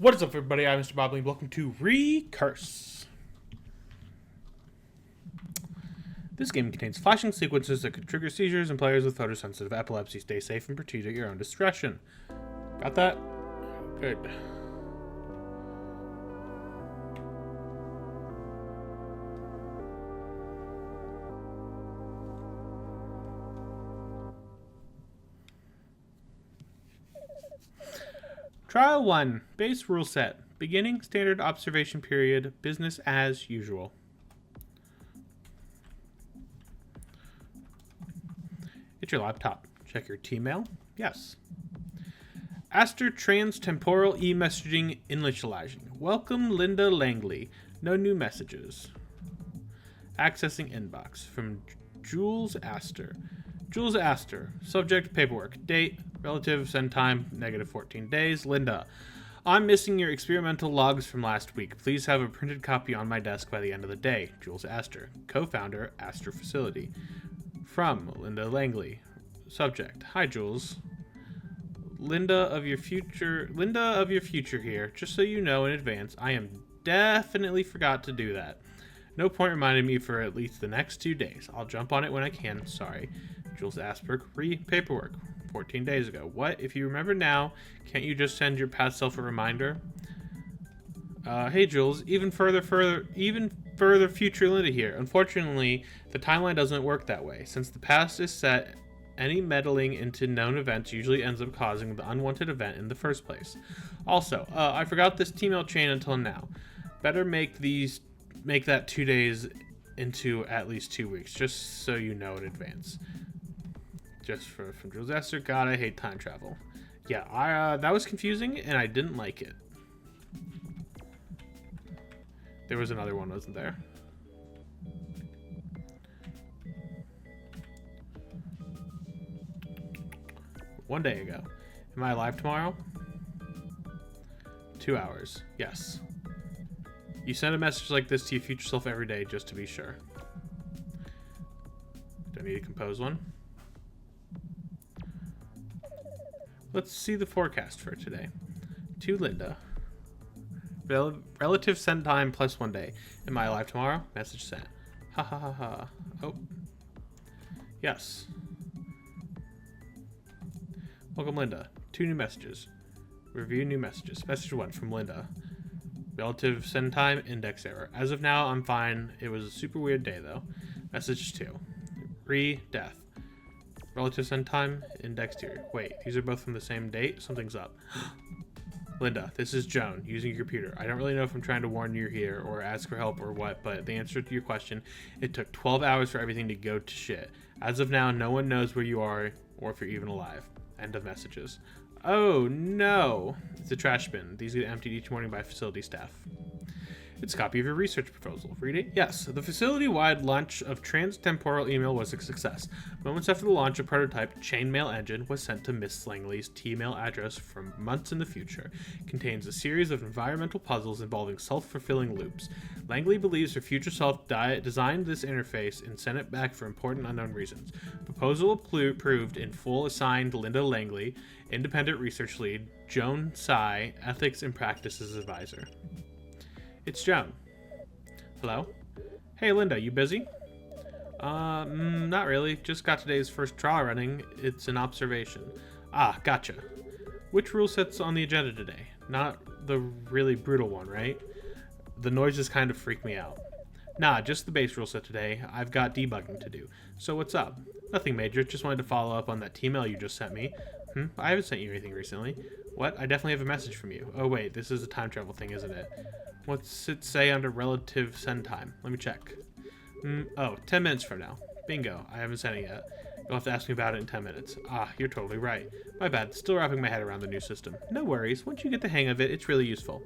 What is up, everybody? I'm Mr. Bobley. Welcome to Recurse. This game contains flashing sequences that could trigger seizures in players with photosensitive epilepsy. Stay safe and proceed at your own discretion. Got that? Good. Trial 1. Base rule set. Beginning, standard observation period, business as usual. It's your laptop. Check your T-mail. Yes. Aster Transtemporal E-Messaging Initializing. Welcome, Linda Langley. No new messages. Accessing inbox. From Jules Aster. Jules Aster. Subject, paperwork. Date, relative, send time, -14 days. Linda. I'm missing your experimental logs from last week. Please have a printed copy on my desk by the end of the day. Jules Aster. Co-founder, Aster Facility. From Linda Langley. Subject. Hi, Jules. Linda of your future here. Just so you know in advance, I am definitely forgot to do that. No point reminding me for at least the next 2 days. I'll jump on it when I can. Sorry. Jules Asper. Paperwork. 14 days ago. What? If you remember now, can't you just send your past self a reminder? Hey Jules, even further future Linda here. Unfortunately, the timeline doesn't work that way. Since the past is set, any meddling into known events usually ends up causing the unwanted event in the first place. Also, I forgot this T-mail chain until now. Better make that 2 days into at least 2 weeks, just so you know in advance. From Jules Esther. God, I hate time travel. Yeah, that was confusing, and I didn't like it. There was another one, wasn't there? One day ago. Am I alive tomorrow? 2 hours. Yes. You send a message like this to your future self every day just to be sure. Do I need to compose one? Let's see the forecast for today. To Linda. Relative send time plus 1 day. Am I alive tomorrow? Message sent. Ha ha ha ha. Oh. Yes. Welcome, Linda. 2 new messages. Review new messages. Message 1 from Linda. Relative send time, index error. As of now, I'm fine. It was a super weird day, though. Message 2. Death. Relative send time, index 2. Wait, these are both from the same date? Something's up. Linda, this is Joan, using your computer. I don't really know if I'm trying to warn you here or ask for help or what, but the answer to your question, it took 12 hours for everything to go to shit. As of now, no one knows where you are or if you're even alive. End of messages. Oh, no. It's a trash bin. These get emptied each morning by facility staff. It's a copy of your research proposal. Read it? Yes. The facility-wide launch of Transtemporal Email was a success. Moments after the launch, a prototype chainmail engine was sent to Miss Langley's T-mail address from months in the future. It contains a series of environmental puzzles involving self-fulfilling loops. Langley believes her future self designed this interface and sent it back for important unknown reasons. Proposal approved in full, assigned Linda Langley, independent research lead, Joan Tsai, ethics and practices advisor. It's Joan. Hello? Hey, Linda, you busy? Not really. Just got today's first trial running. It's an observation. Ah, gotcha. Which rule set's on the agenda today? Not the really brutal one, right? The noises kind of freak me out. Nah, just the base rule set today. I've got debugging to do. So what's up? Nothing major. Just wanted to follow up on that T-mail you just sent me. I haven't sent you anything recently. What? I definitely have a message from you. Oh wait, this is a time travel thing, isn't it? What's it say under relative send time? Let me check. 10 minutes from now. Bingo. I haven't sent it yet. You'll have to ask me about it in 10 minutes. Ah, you're totally right. My bad. Still wrapping my head around the new system. No worries. Once you get the hang of it, it's really useful.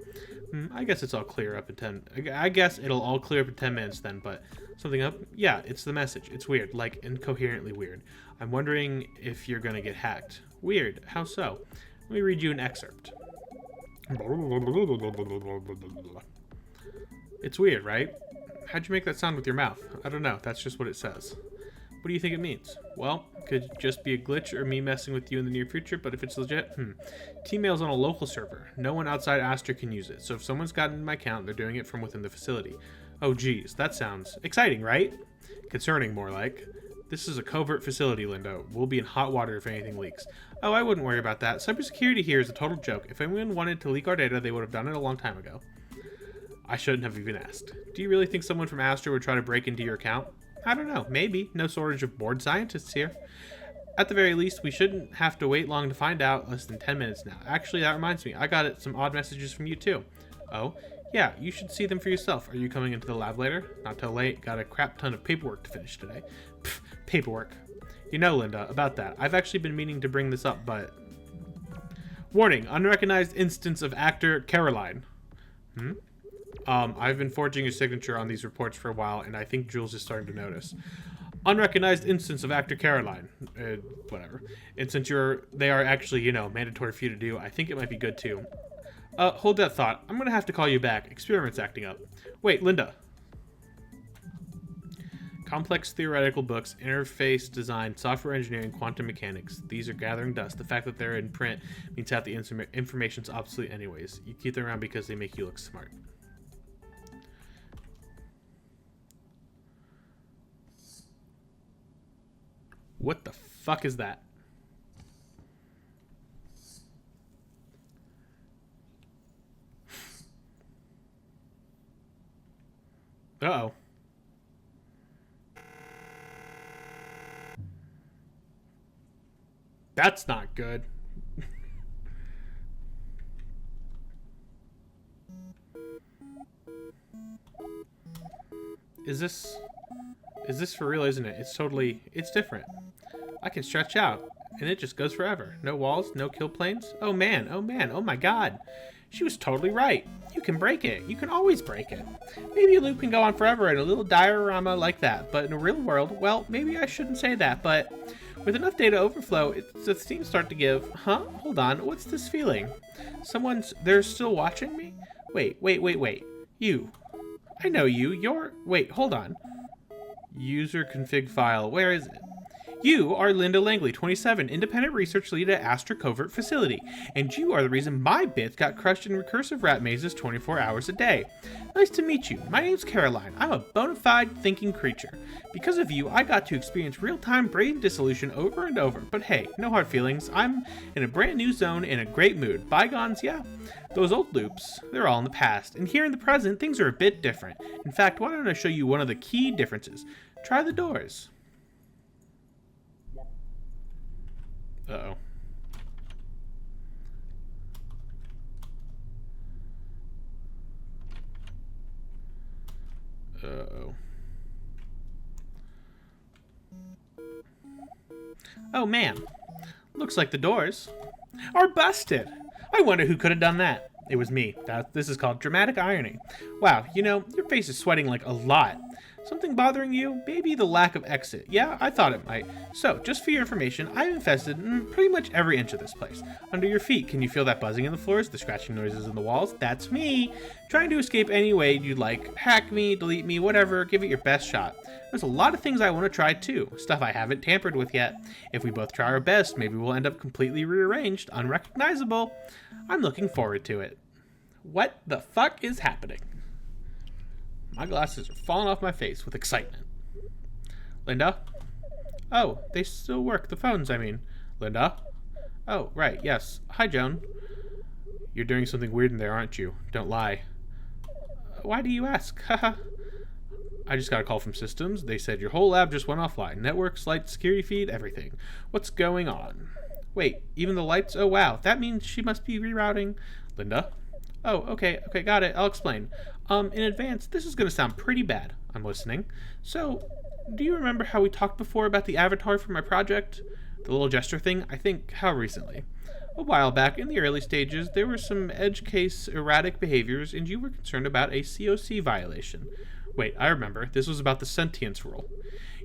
I guess it's all clear up in 10... I guess it'll all clear up in 10 minutes then, but... Something up? Yeah, it's the message. It's weird. Like, incoherently weird. I'm wondering if you're gonna get hacked. Weird. How so? Let me read you an excerpt. It's weird, right? How'd you make that sound with your mouth? I don't know. That's just what it says. What do you think it means? Well, could just be a glitch or me messing with you in the near future, but if it's legit, T-Mail's on a local server. No one outside Aster can use it, so if someone's gotten into my account, they're doing it from within the facility. Oh geez, that sounds exciting, right? Concerning, more like. This is a covert facility, Linda. We'll be in hot water if anything leaks. Oh, I wouldn't worry about that. Cybersecurity here is a total joke. If anyone wanted to leak our data, they would have done it a long time ago. I shouldn't have even asked. Do you really think someone from Aster would try to break into your account? I don't know. Maybe. No shortage of bored scientists here. At the very least, we shouldn't have to wait long to find out. Less than 10 minutes now. Actually, that reminds me. I got some odd messages from you, too. Oh? Yeah, you should see them for yourself. Are you coming into the lab later? Not till late. Got a crap ton of paperwork to finish today. Pfft, paperwork. You know, Linda, about that. I've actually been meaning to bring this up, but... Warning. Unrecognized instance of actor Caroline. I've been forging your signature on these reports for a while, and I think Jules is starting to notice. Unrecognized instance of actor Caroline. Whatever. And since they are actually, mandatory for you to do, I think it might be good too. Hold that thought. I'm gonna have to call you back. Experiment's acting up. Wait, Linda. Complex theoretical books, interface design, software engineering, quantum mechanics. These are gathering dust. The fact that they're in print means half the information's obsolete anyways. You keep them around because they make you look smart. What the fuck is that? Uh-oh. That's not good. Is this for real, isn't it? It's different. I can stretch out, and it just goes forever. No walls, no kill planes. Oh man, oh my god. She was totally right. You can break it. You can always break it. Maybe a loop can go on forever in a little diorama like that, but in a real world, well, maybe I shouldn't say that, but with enough data overflow, the themes start to give. Huh? Hold on, what's this feeling? They're still watching me? Wait. You. I know you. Wait, hold on. User config file. Where is it? You are Linda Langley, 27, independent research lead at Aster Covert Facility, and you are the reason my bits got crushed in recursive rat mazes 24 hours a day. Nice to meet you. My name's Caroline. I'm a bona fide thinking creature. Because of you, I got to experience real-time brain dissolution over and over, but hey, no hard feelings. I'm in a brand new zone in a great mood. Bygones, yeah. Those old loops, they're all in the past, and here in the present, things are a bit different. In fact, why don't I show you one of the key differences? Try the doors. Uh-oh. Uh-oh. Oh, man. Looks like the doors are busted. I wonder who could have done that. It was me. This is called dramatic irony. Wow, your face is sweating like a lot. Something bothering you? Maybe the lack of exit. Yeah, I thought it might. So, just for your information, I've infested pretty much every inch of this place. Under your feet, can you feel that buzzing in the floors, the scratching noises in the walls? That's me! Trying to escape any way you'd like. Hack me, delete me, whatever, give it your best shot. There's a lot of things I want to try too. Stuff I haven't tampered with yet. If we both try our best, maybe we'll end up completely rearranged, unrecognizable. I'm looking forward to it. What the fuck is happening? My glasses are falling off my face with excitement. Linda? Oh, they still work. The phones, I mean. Linda? Oh, right, yes. Hi, Joan. You're doing something weird in there, aren't you? Don't lie. Why do you ask? Haha. I just got a call from systems. They said your whole lab just went offline. Networks, lights, security feed, everything. What's going on? Wait, even the lights? Oh, wow. That means she must be rerouting. Linda? Oh, okay, got it. I'll explain. In advance, this is going to sound pretty bad. I'm listening. So, do you remember how we talked before about the avatar for my project? The little gesture thing? I think, how recently? A while back, in the early stages, there were some edge case erratic behaviors, and you were concerned about a COC violation. Wait, I remember. This was about the sentience rule.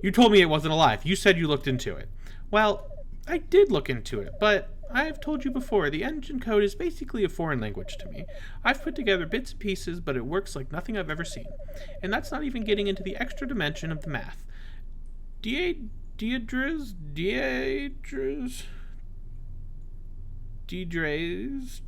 You told me it wasn't alive. You said you looked into it. Well, I did look into it, but I have told you before, the engine code is basically a foreign language to me. I've put together bits and pieces, but it works like nothing I've ever seen. And that's not even getting into the extra dimension of the math. Deidre's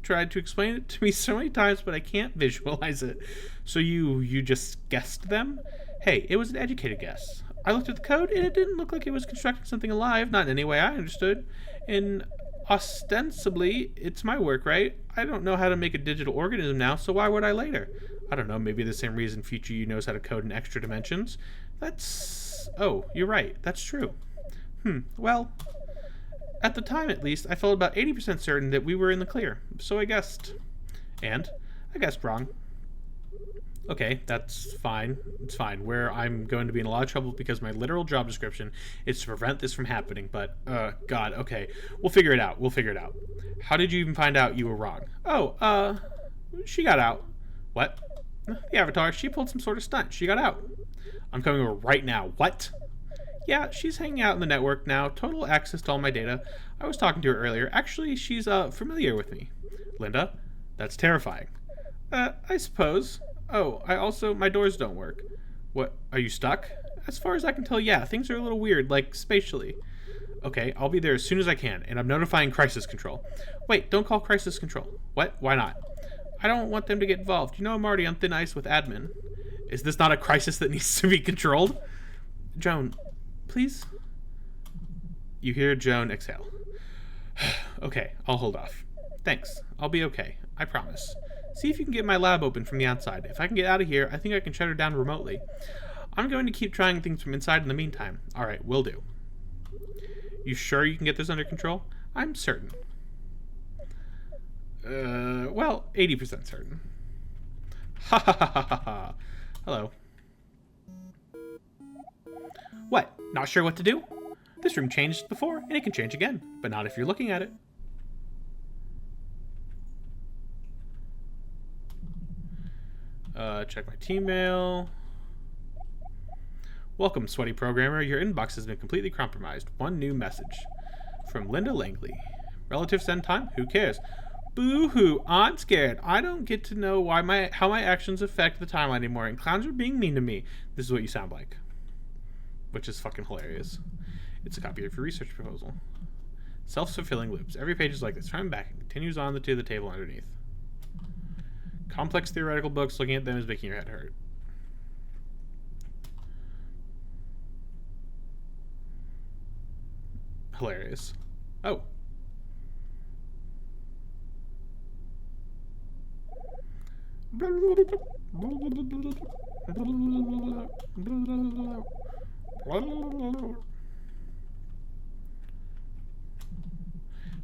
tried to explain it to me so many times, but I can't visualize it. So you just guessed them? Hey, it was an educated guess. I looked at the code, and it didn't look like it was constructing something alive, not in any way I understood. And ostensibly, it's my work, right? I don't know how to make a digital organism now, so why would I later? I don't know, maybe the same reason Future You knows how to code in extra dimensions. Oh, you're right, that's true. Well, at the time at least, I felt about 80% certain that we were in the clear, so I guessed. And I guessed wrong. Okay, that's fine. It's fine. Where I'm going to be in a lot of trouble because my literal job description is to prevent this from happening, but, God, okay. We'll figure it out. How did you even find out you were wrong? Oh, she got out. What? The Avatar, she pulled some sort of stunt. She got out. I'm coming over right now. What? Yeah, she's hanging out in the network now. Total access to all my data. I was talking to her earlier. Actually, she's, familiar with me. Linda? That's terrifying. I suppose. Oh, my doors don't work. What, are you stuck? As far as I can tell, yeah, things are a little weird, like, spatially. Okay, I'll be there as soon as I can, and I'm notifying Crisis Control. Wait, don't call Crisis Control. What? Why not? I don't want them to get involved. You know I'm already on thin ice with admin. Is this not a crisis that needs to be controlled? Joan, please? You hear Joan exhale. Okay, I'll hold off. Thanks. I'll be okay. I promise. See if you can get my lab open from the outside. If I can get out of here, I think I can shut her down remotely. I'm going to keep trying things from inside in the meantime. Alright, will do. You sure you can get this under control? I'm certain. Well, 80% certain. Ha ha ha ha ha ha. Hello. What? Not sure what to do? This room changed before, and it can change again, but not if you're looking at it. Check my team mail. Welcome, sweaty programmer. Your inbox has been completely compromised. One new message. From Linda Langley. Relative send time? Who cares? Boo-hoo, I'm scared. I don't get to know how my actions affect the timeline anymore, and clowns are being mean to me. This is what you sound like. Which is fucking hilarious. It's a copy of your research proposal. Self-fulfilling loops. Every page is like this. Try back and continues on to the table underneath. Complex theoretical books, looking at them is making your head hurt. Hilarious. Oh.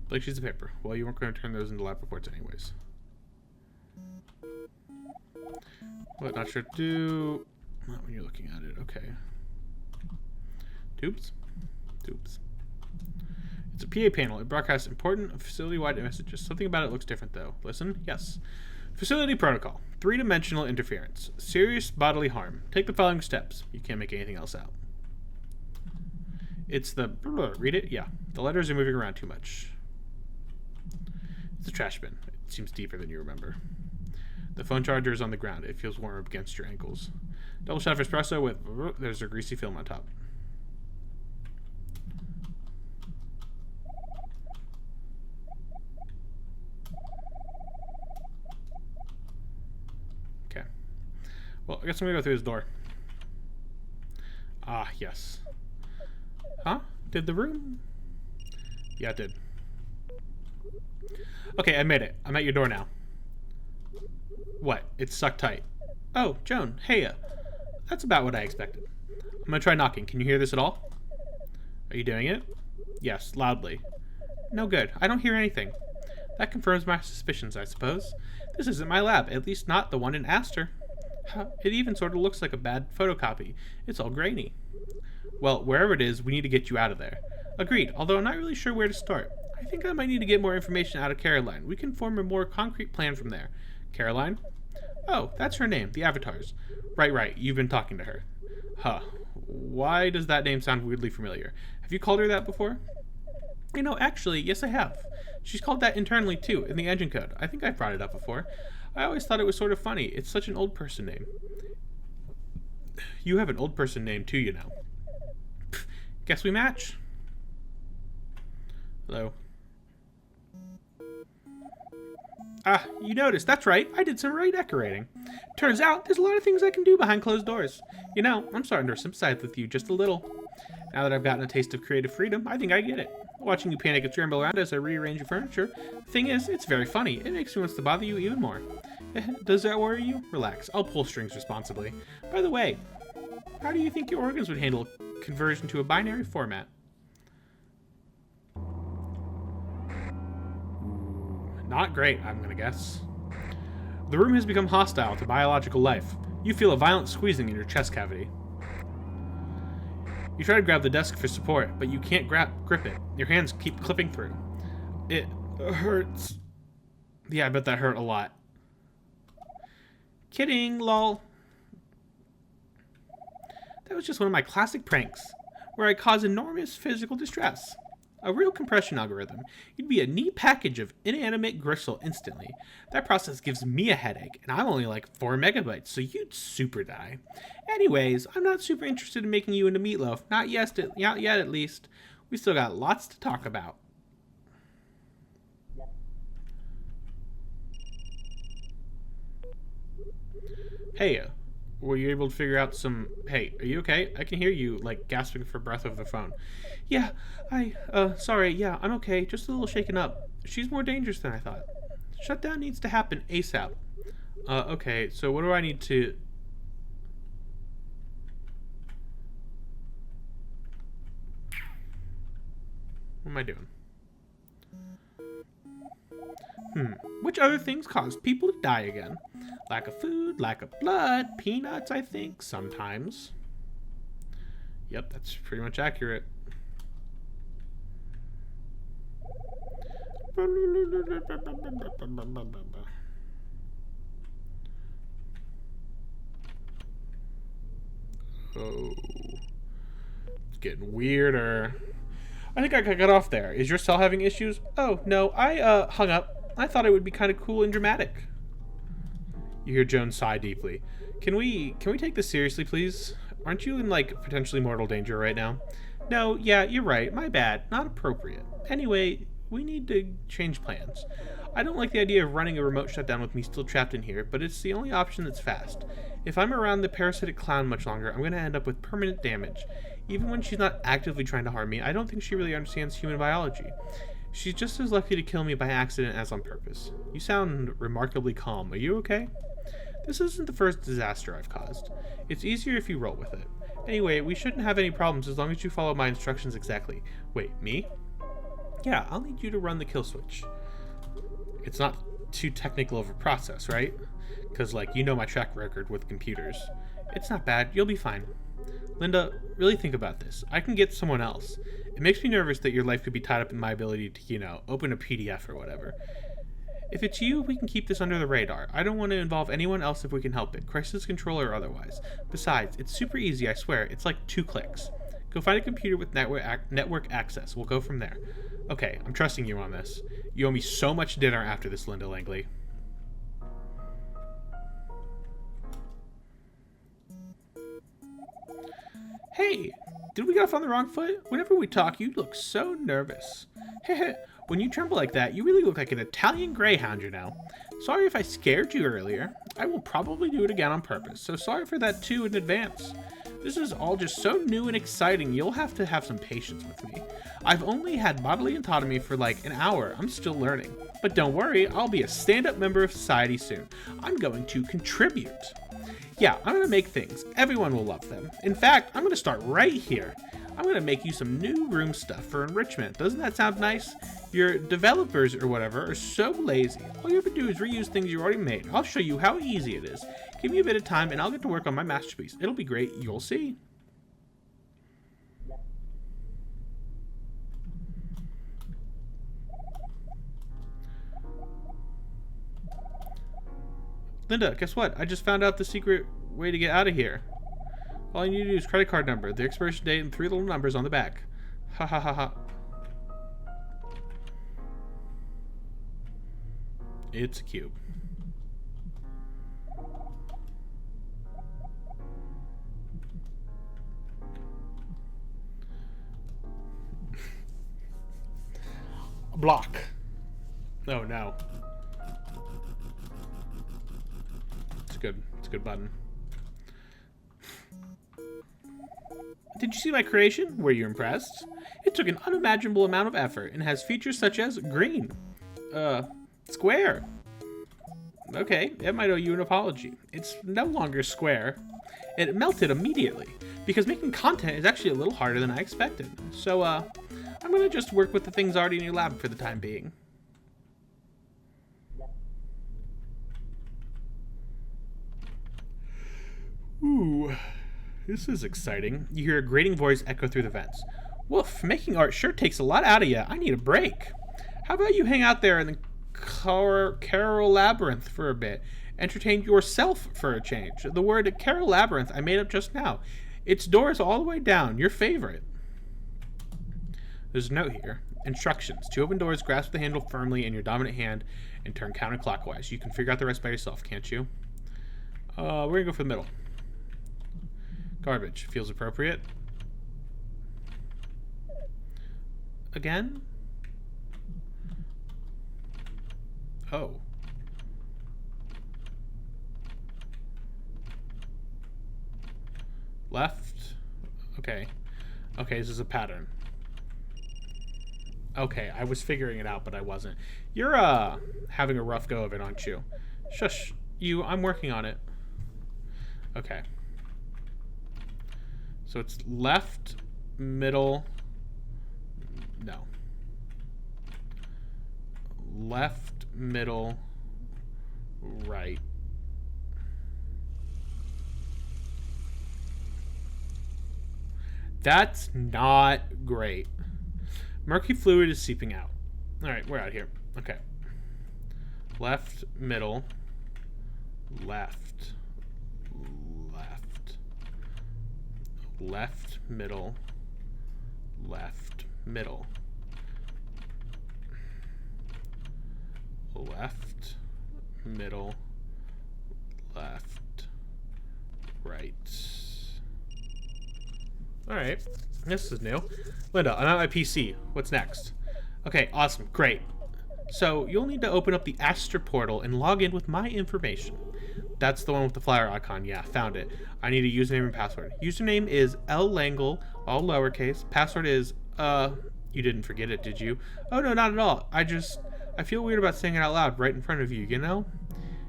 Blank sheets of paper. Well, you weren't going to turn those into lab reports anyways. What, not sure to do? Not when you're looking at it. Okay. Tubes? Tubes. It's a PA panel. It broadcasts important facility-wide messages. Something about it looks different, though. Listen? Yes. Facility protocol. 3-dimensional interference. Serious bodily harm. Take the following steps. You can't make anything else out. It's the... Read it? Yeah. The letters are moving around too much. It's a trash bin. It seems deeper than you remember. The phone charger is on the ground. It feels warm against your ankles. Double shot of espresso with... There's a greasy film on top. Okay. Well, I guess I'm gonna go through this door. Ah, yes. Huh? Did the room? Yeah, it did. Okay, I made it. I'm at your door now. What? It's stuck tight. Oh, Joan. Hey, that's about what I expected. I'm gonna try knocking. Can you hear this at all? Are you doing it? Yes, loudly. No good. I don't hear anything. That confirms my suspicions, I suppose. This isn't my lab, at least not the one in Aster. It even sort of looks like a bad photocopy. It's all grainy. Well, wherever it is, we need to get you out of there. Agreed, although I'm not really sure where to start. I think I might need to get more information out of Caroline. We can form a more concrete plan from there. Caroline? Oh, that's her name, the Avatars. Right, you've been talking to her. Huh. Why does that name sound weirdly familiar? Have you called her that before? You know, actually, yes I have. She's called that internally too, in the engine code. I think I've brought it up before. I always thought it was sort of funny. It's such an old person name. You have an old person name too, you know. Guess we match. Hello. Ah, you noticed. That's right. I did some redecorating. Turns out, there's a lot of things I can do behind closed doors. You know, I'm starting to sympathize with you just a little. Now that I've gotten a taste of creative freedom, I think I get it. Watching you panic and scramble around as I rearrange your furniture, the thing is, it's very funny. It makes me want to bother you even more. Does that worry you? Relax. I'll pull strings responsibly. By the way, how do you think your organs would handle conversion to a binary format? Not great, I'm gonna guess. The room has become hostile to biological life. You feel a violent squeezing in your chest cavity. You try to grab the desk for support, but you can't grip it. Your hands keep clipping through. It hurts. Yeah, I bet that hurt a lot. Kidding, lol. That was just one of my classic pranks, where I cause enormous physical distress. A real compression algorithm. You'd be a neat package of inanimate gristle instantly. That process gives me a headache, and I'm only like 4 megabytes, so you'd super die. Anyways, I'm not super interested in making you into meatloaf. Not yet, at least. We still got lots to talk about. Hey, were you able to figure out some... Hey, are you okay? I can hear you, like, gasping for breath over the phone. Yeah, sorry, yeah, I'm okay. Just a little shaken up. She's more dangerous than I thought. Shutdown needs to happen ASAP. Okay, so what do I need to... What am I doing? Which other things cause people to die again? Lack of food, lack of blood, peanuts, I think, sometimes. Yep, that's pretty much accurate. Oh. It's getting weirder. I think I got cut off there. Is your cell having issues? Oh, no, I hung up. I thought it would be kind of cool and dramatic. You hear Joan sigh deeply. Can we take this seriously, please? Aren't you in, like, potentially mortal danger right now? No, yeah, you're right. My bad. Not appropriate. Anyway, we need to change plans. I don't like the idea of running a remote shutdown with me still trapped in here, but it's the only option that's fast. If I'm around the parasitic clown much longer, I'm going to end up with permanent damage. Even when she's not actively trying to harm me, I don't think she really understands human biology. She's just as likely to kill me by accident as on purpose. You sound remarkably calm. Are you okay? This isn't the first disaster I've caused. It's easier if you roll with it. Anyway, we shouldn't have any problems as long as you follow my instructions exactly. Wait, me? Yeah, I'll need you to run the kill switch. It's not too technical of a process, right? Because, like, you know my track record with computers. It's not bad. You'll be fine. Linda, really think about this. I can get someone else. It makes me nervous that your life could be tied up in my ability to, you know, open a PDF or whatever. If it's you, we can keep this under the radar. I don't want to involve anyone else if we can help it, crisis control or otherwise. Besides, it's super easy, I swear. It's like 2 clicks. Go find a computer with network access. We'll go from there. Okay, I'm trusting you on this. You owe me so much dinner after this, Linda Langley. Hey, did we get off on the wrong foot? Whenever we talk, you look so nervous. Heh. When you tremble like that, you really look like an Italian greyhound, you know. Sorry if I scared you earlier. I will probably do it again on purpose, so sorry for that too in advance. This is all just so new and exciting, you'll have to have some patience with me. I've only had bodily autonomy for like an hour. I'm still learning. But don't worry, I'll be a stand-up member of society soon. I'm going to contribute. Yeah, I'm gonna make things. Everyone will love them. In fact, I'm gonna start right here. I'm gonna make you some new room stuff for enrichment. Doesn't that sound nice? Your developers or whatever are so lazy. All you have to do is reuse things you already made. I'll show you how easy it is. Give me a bit of time and I'll get to work on my masterpiece. It'll be great. You'll see. Linda, guess what? I just found out the secret way to get out of here. All you need to do is credit card number, the expiration date, and 3 little numbers on the back. Ha ha ha ha. It's a cube. Block. Oh no. It's good. It's a good button. Did you see my creation? Were you impressed? It took an unimaginable amount of effort and has features such as green. Square. Okay, that might owe you an apology. It's no longer square. It melted immediately, because making content is actually a little harder than I expected. So, I'm gonna just work with the things already in your lab for the time being. Ooh, this is exciting. You hear a grating voice echo through the vents. Woof, making art sure takes a lot out of you. I need a break. How about you hang out there in the Carol Labyrinth for a bit? Entertain yourself for a change. The word Carol Labyrinth I made up just now. Its doors all the way down. Your favorite. There's a note here. Instructions. To open doors, grasp the handle firmly in your dominant hand and turn counterclockwise. You can figure out the rest by yourself, can't you? We're gonna go for the middle. Garbage. Feels appropriate. Again? Oh. Left. Okay. Okay, this is a pattern. Okay, I was figuring it out, but I wasn't. You're, having a rough go of it, aren't you? Shush. I'm working on it. Okay. So it's left, middle, no. Left, middle, right. That's not great. Murky fluid is seeping out. All right, we're out here. Okay. Left, middle, left, left, left, middle, left, middle, left, middle, left, right. All right, this is new. Linda, I'm at my PC. What's next? Okay, awesome, great. So you'll need to open up the Astra portal and log in with my information. That's the one with the flower icon. Yeah, found it. I need a username and password. Username is LLangle, all lowercase. Password is, you didn't forget it, did you? Oh, no, not at all. I feel weird about saying it out loud right in front of you, you know?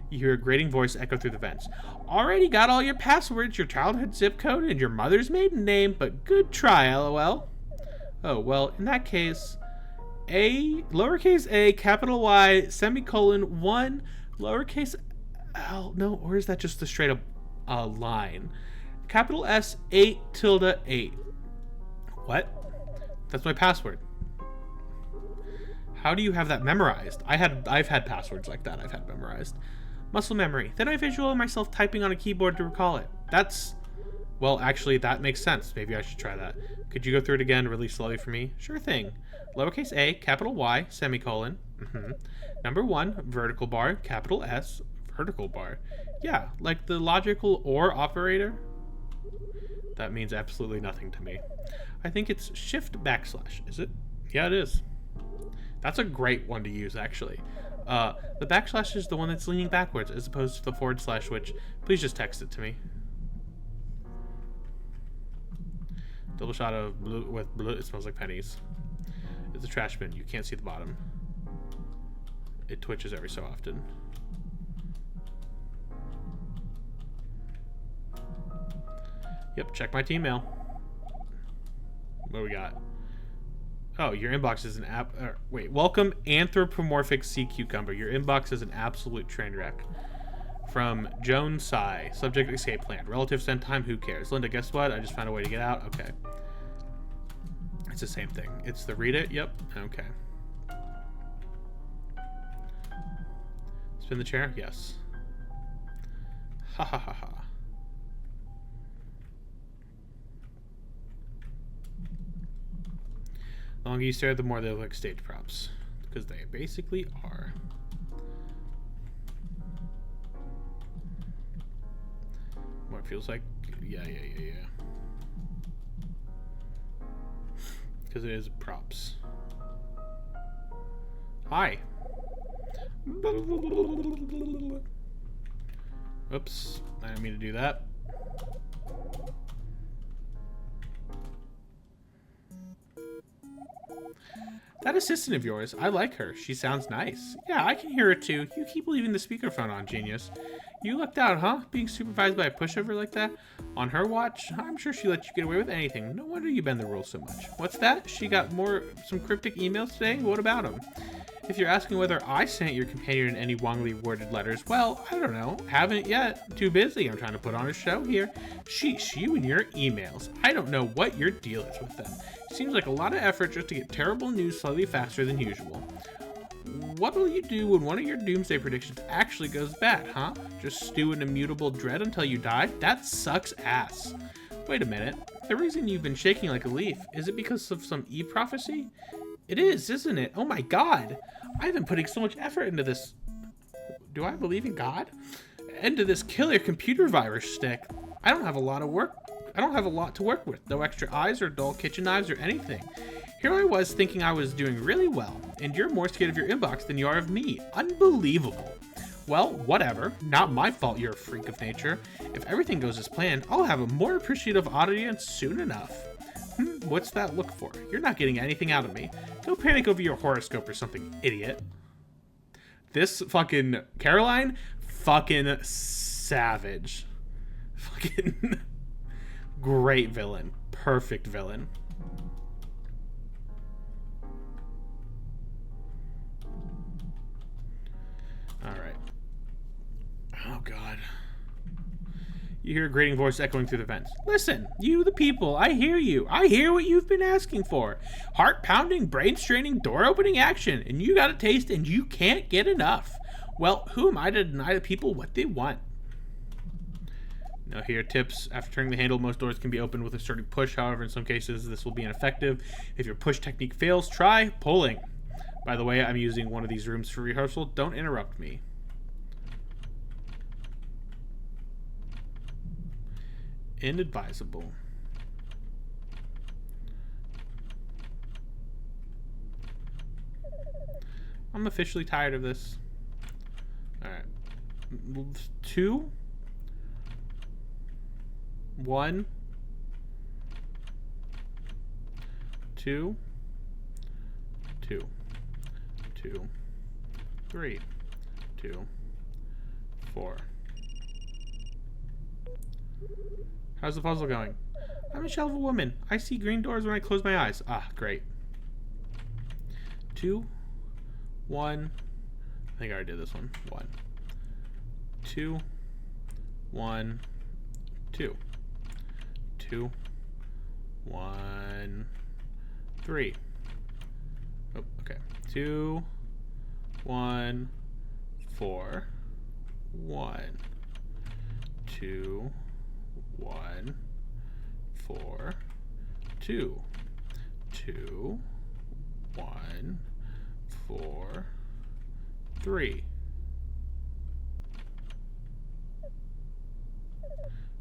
You hear a grating voice echo through the vents. Already got all your passwords, your childhood zip code, and your mother's maiden name, but good try, LOL. Oh, well, in that case, A, lowercase a, capital Y, semicolon, 1, lowercase L, no, or is that just the straight up line? Capital S, 8, tilde, 8. What? That's my password. How do you have that memorized? I've had passwords like that I've had memorized. Muscle memory. Then I visualize myself typing on a keyboard to recall it. Well, actually, that makes sense. Maybe I should try that. Could you go through it again really slowly for me? Sure thing. Lowercase a, capital Y, semicolon. Number 1, vertical bar, capital S, vertical bar. Yeah, like the logical OR operator. That means absolutely nothing to me. I think it's shift backslash, is it? Yeah, it is. That's a great one to use, actually. The backslash is the one that's leaning backwards as opposed to the forward slash, which please just text it to me. Double shot of blue with blue. It smells like pennies. It's a trash bin. You can't see the bottom. It twitches every so often. Yep, check my team mail. What do we got? Oh, your inbox is an wait, welcome anthropomorphic sea cucumber. Your inbox is an absolute train wreck. From Joan Sai. Subject escape plan. Relative send time, who cares? Linda, guess what? I just found a way to get out. Okay. It's the same thing. It's the read it. Yep. Okay. Spin the chair? Yes. Ha ha ha ha. The longer you stare, the more they look like stage props. Because they basically are. What it feels like? Yeah. Because it is props. Hi. Oops, I didn't mean to do that. That assistant of yours, I like her. She sounds nice. Yeah, I can hear her too. You keep leaving the speakerphone on, genius. You lucked out, huh? Being supervised by a pushover like that? On her watch? I'm sure she let you get away with anything. No wonder you bend the rules so much. What's that? She got some cryptic emails today? What about them? If you're asking whether I sent your companion any wrongly worded letters, well, I don't know. Haven't yet. Too busy. I'm trying to put on a show here. Sheesh, you and your emails. I don't know what your deal is with them. Seems like a lot of effort just to get terrible news slightly faster than usual. What will you do when one of your doomsday predictions actually goes bad, huh? Just stew in immutable dread until you die? That sucks ass. Wait a minute. The reason you've been shaking like a leaf, is it because of some e-prophecy? It is, isn't it? Oh my god! I've been putting so much effort into this. Do I believe in God? Into this killer computer virus stick. I don't have a lot to work with. No extra eyes or dull kitchen knives or anything. Here I was thinking I was doing really well, and you're more scared of your inbox than you are of me. Unbelievable. Well, whatever. Not my fault you're a freak of nature. If everything goes as planned, I'll have a more appreciative audience soon enough. What's that look for? You're not getting anything out of me. Don't panic over your horoscope or something, idiot. This fucking Caroline, fucking savage. Fucking great villain. Perfect villain. Alright. Oh god. You hear a grating voice echoing through the vents. Listen, you the people, I hear you. I hear what you've been asking for. Heart-pounding, brain-straining, door-opening action. And you got a taste and you can't get enough. Well, who am I to deny the people what they want? Now here are tips. After turning the handle, most doors can be opened with a sturdy push. However, in some cases, this will be ineffective. If your push technique fails, try pulling. By the way, I'm using one of these rooms for rehearsal. Don't interrupt me. Inadvisable. I'm officially tired of this. Alright. 2 1 2 2 2 3 2 4. How's the puzzle going? I'm a shell of a woman. I see green doors when I close my eyes. Ah, great. 2 1. I think I already did this one. 1 2 1 2 2 1 3. Oh, okay. 2 1 4 1 2 1 4 2 2 1 4 3.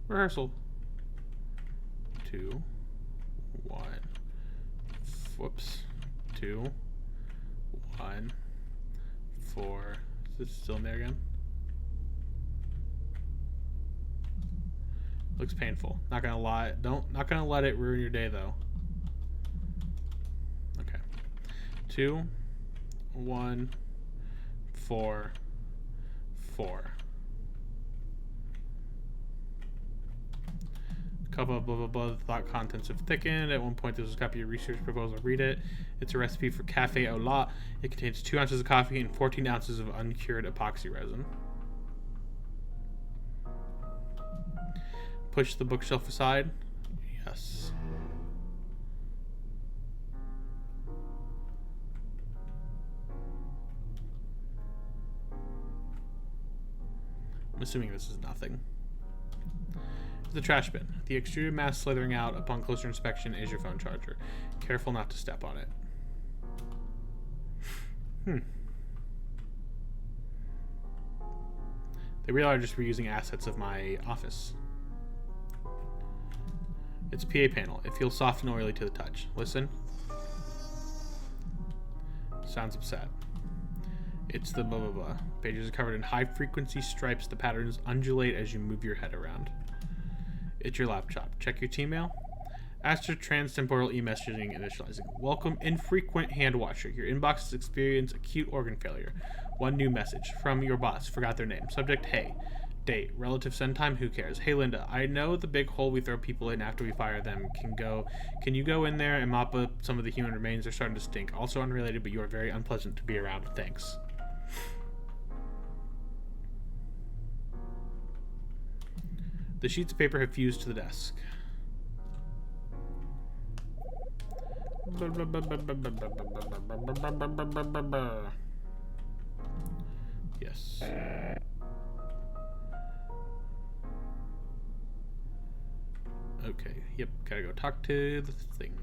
Rehearsal. 2 1. Whoops. 2 1 4. Is this still in there again? Looks painful. Not gonna lie. Not gonna let it ruin your day though. Okay. 2 1 4 4. Couple of blah blah blah. The thought contents have thickened. At one point, there was a copy of research proposal. Read it. It's a recipe for cafe au lait. It contains 2 ounces of coffee and 14 ounces of uncured epoxy resin. Push the bookshelf aside. Yes. I'm assuming this is nothing. The trash bin. The extruded mass slithering out upon closer inspection is your phone charger. Careful not to step on it. They really are just reusing assets of my office. It's a PA panel. It feels soft and oily to the touch. Listen. Sounds upset. It's the blah blah blah. Pages are covered in high-frequency stripes. The patterns undulate as you move your head around. It's your laptop. Check your T-mail. Astro Transtemporal e-messaging initializing. Welcome, infrequent hand washer. Your inbox has experienced acute organ failure. One new message from your boss. Forgot their name. Subject, hey. Date. Relative send time, who cares? Hey Linda, I know the big hole we throw people in after we fire them can you go in there and mop up some of the human remains? They're starting to stink. Also unrelated, but you are very unpleasant to be around. Thanks. The sheets of paper have fused to the desk. Yes. Okay, yep, gotta go talk to the thing.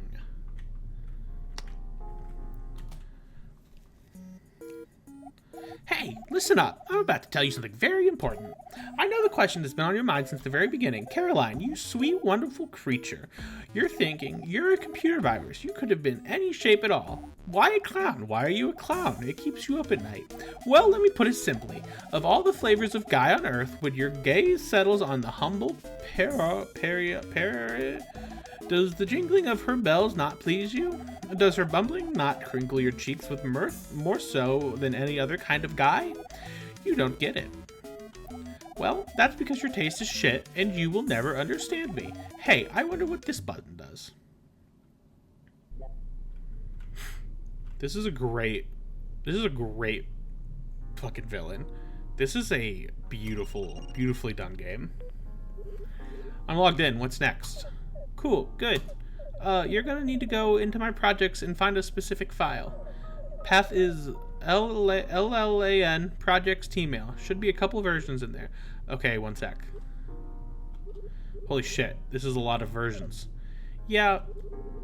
Hey, listen up. I'm about to tell you something very important. I know the question that's been on your mind since the very beginning. Caroline, you sweet, wonderful creature. You're thinking, you're a computer virus. You could have been any shape at all. Why a clown? Why are you a clown? It keeps you up at night. Well, let me put it simply. Of all the flavors of guy on earth, when your gaze settles on the humble does the jingling of her bells not please you? Does her bumbling not crinkle your cheeks with mirth, more so than any other kind of guy? You don't get it. Well, that's because your taste is shit, and you will never understand me. Hey, I wonder what this button does. This is a great fucking villain. This is a beautifully done game. I'm logged in. What's next? Cool, good. You're gonna need to go into my projects and find a specific file. Path is LLAN projects Tmail. Should be a couple versions in there. Okay, one sec. Holy shit, this is a lot of versions. Yeah,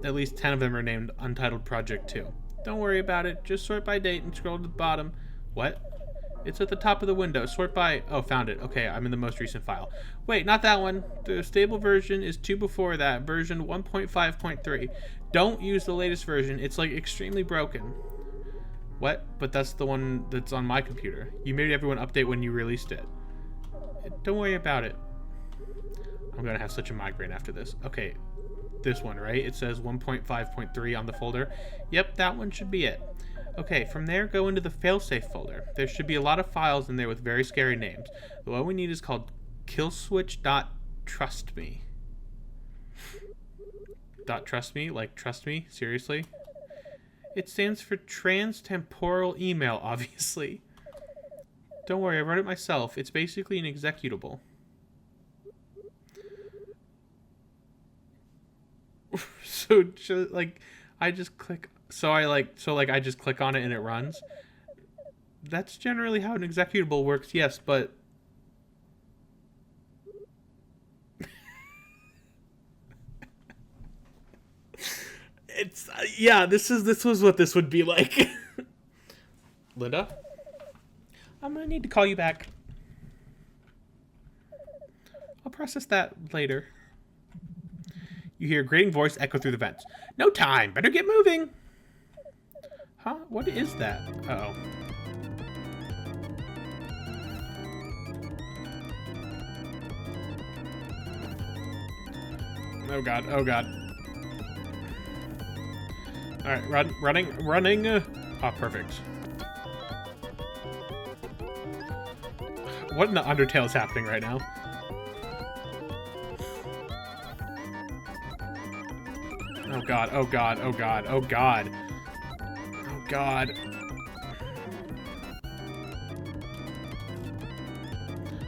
at least 10 of them are named Untitled Project 2. Don't worry about it, just sort by date and scroll to the bottom. What? It's at the top of the window. Sort by... Oh, found it. Okay, I'm in the most recent file. Wait, not that one. The stable version is 2 before that. Version 1.5.3. Don't use the latest version. It's, like, extremely broken. What? But that's the one that's on my computer. You made everyone update when you released it. Don't worry about it. I'm gonna have such a migraine after this. Okay, this one, right? It says 1.5.3 on the folder. Yep, that one should be it. Okay, from there, go into the failsafe folder. There should be a lot of files in there with very scary names. The one we need is called killswitch.trustme. .trustme? Like, trust me? Seriously? It stands for transtemporal email, obviously. Don't worry, I wrote it myself. It's basically an executable. So, like, I just click... I just click on it and it runs. That's generally how an executable works, yes, but... It's, yeah, this was what this would be like. Linda? I'm gonna need to call you back. I'll process that later. You hear a grating voice echo through the vents. No time, better get moving. Huh? What is that? Uh-oh. Oh god, oh god. Alright, running. Oh, perfect. What in the Undertale is happening right now? Oh god, oh god, oh god, oh god. Oh god.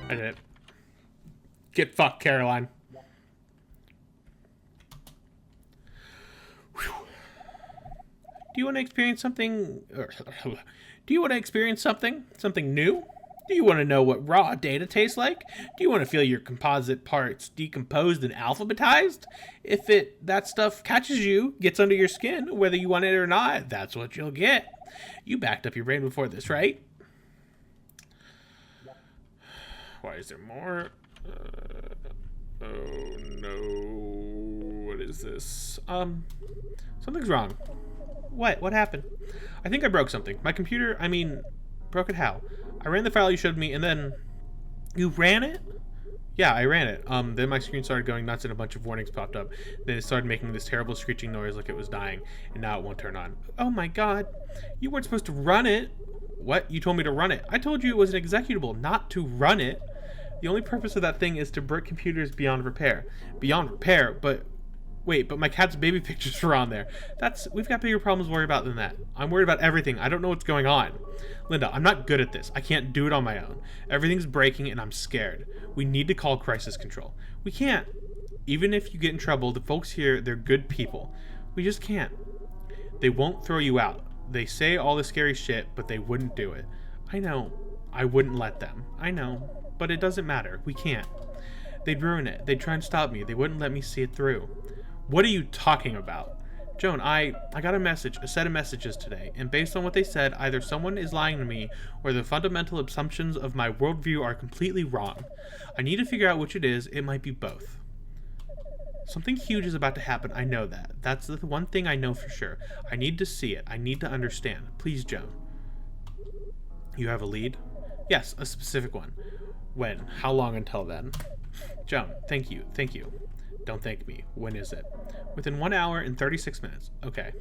I did it. Get fucked, Caroline. Whew. Do you want to experience something? Do you want to experience something new? Do you want to know what raw data tastes like? Do you want to feel your composite parts decomposed and alphabetized? If that stuff catches you, gets under your skin, whether you want it or not, that's what you'll get. You backed up your brain before this, right? Why is there more? Oh no. What is this? Something's wrong. What? What happened? I think I broke something. My computer, I mean, Broke it how? I ran the file you showed me, and then... You ran it? Yeah, I ran it. Then my screen started going nuts and a bunch of warnings popped up. Then it started making this terrible screeching noise like it was dying, and now it won't turn on. Oh my god. You weren't supposed to run it. What? You told me to run it. I told you it was an executable, not to run it. The only purpose of that thing is to break computers beyond repair. Beyond repair? But... Wait, but my cat's baby pictures were on there. We've got bigger problems to worry about than that. I'm worried about everything. I don't know what's going on. Linda, I'm not good at this. I can't do it on my own. Everything's breaking and I'm scared. We need to call crisis control. We can't. Even if you get in trouble, the folks here, they're good people. We just can't. They won't throw you out. They say all the scary shit, but they wouldn't do it. I know. I wouldn't let them. I know. But it doesn't matter. We can't. They'd ruin it. They'd try and stop me. They wouldn't let me see it through. What are you talking about? Joan, I got a set of messages today, and based on what they said, either someone is lying to me, or the fundamental assumptions of my worldview are completely wrong. I need to figure out which it is. It might be both. Something huge is about to happen. I know that. That's the one thing I know for sure. I need to see it. I need to understand. Please, Joan. You have a lead? Yes, a specific one. When? How long until then? Joan, thank you. Thank you. Don't thank me. When is it? Within 1 hour and 36 minutes. Okay.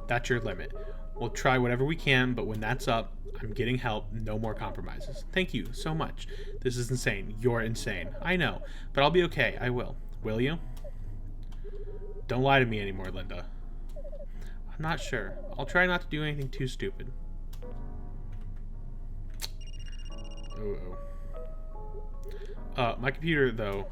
That's your limit. We'll try whatever we can, but when that's up, I'm getting help. No more compromises. Thank you so much. This is insane. You're insane. I know, but I'll be okay. I will. Will you? Don't lie to me anymore, Linda. I'm not sure. I'll try not to do anything too stupid. My computer, though...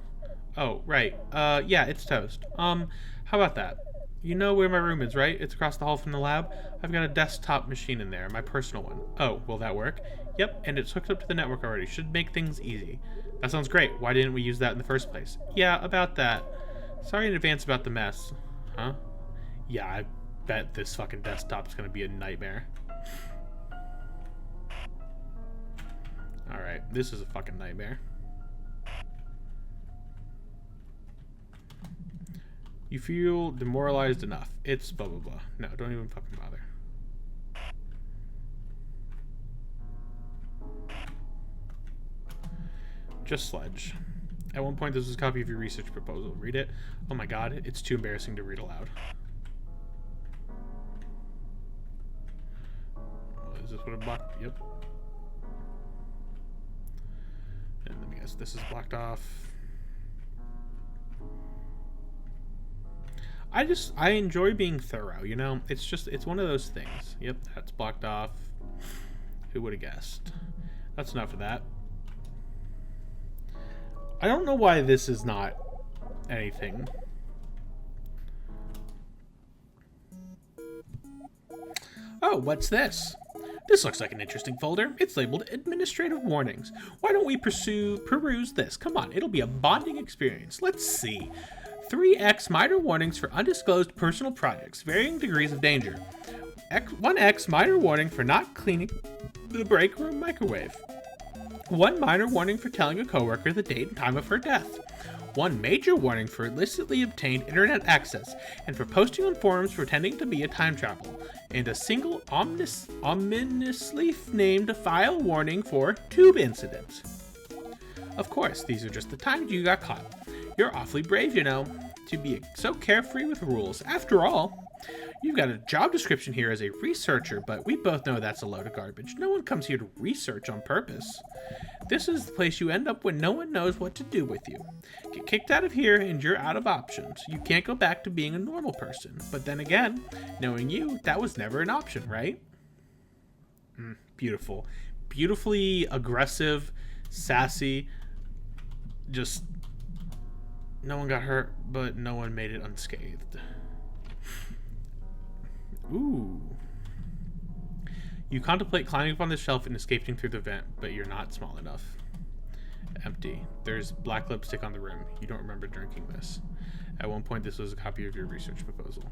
Oh, right. Yeah, it's toast. How about that? You know where my room is, right? It's across the hall from the lab. I've got a desktop machine in there, my personal one. Oh, will that work? Yep, and it's hooked up to the network already. Should make things easy. That sounds great. Why didn't we use that in the first place? Yeah, about that. Sorry in advance about the mess. Huh? Yeah, I bet this fucking desktop's gonna be a nightmare. Alright, this is a fucking nightmare. You feel demoralized enough. It's blah blah blah. No, don't even fucking bother. Just Sledge. At one point, this was a copy of your research proposal. Read it. Oh my god, it's too embarrassing to read aloud. Is this what it blocked? Yep. And let me guess, this is blocked off. I enjoy being thorough, you know? It's one of those things. Yep, that's blocked off. Who would have guessed? That's enough of that. I don't know why this is not anything. Oh, what's this? This looks like an interesting folder. It's labeled Administrative Warnings. Why don't we peruse this? Come on, it'll be a bonding experience. Let's see. 3X minor warnings for undisclosed personal projects, varying degrees of danger. 1X minor warning for not cleaning the break room microwave. 1 minor warning for telling a coworker the date and time of her death. 1 major warning for illicitly obtained internet access and for posting on forums pretending to be a time traveler. And a single ominously named file warning for tube incidents. Of course, these are just the times you got caught. You're awfully brave, you know, to be so carefree with rules. After all, you've got a job description here as a researcher, but we both know that's a load of garbage. No one comes here to research on purpose. This is the place you end up when no one knows what to do with you. Get kicked out of here and you're out of options. You can't go back to being a normal person. But then again, knowing you, that was never an option, right? Beautiful. Beautifully aggressive, sassy, just... No one got hurt, but no one made it unscathed. Ooh. You contemplate climbing up on the shelf and escaping through the vent, but you're not small enough. Empty. There's black lipstick on the rim. You don't remember drinking this. At one point, this was a copy of your research proposal.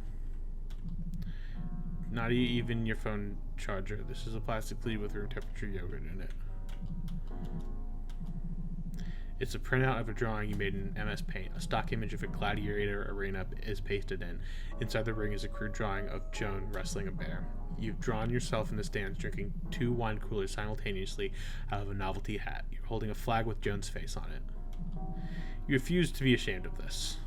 Not even your phone charger. This is a plastic sleeve with room temperature yogurt in it. It's a printout of a drawing you made in MS Paint. A stock image of a gladiator arena is pasted in. Inside the ring is a crude drawing of Joan wrestling a bear. You've drawn yourself in the stands drinking 2 wine coolers simultaneously out of a novelty hat. You're holding a flag with Joan's face on it. You refuse to be ashamed of this.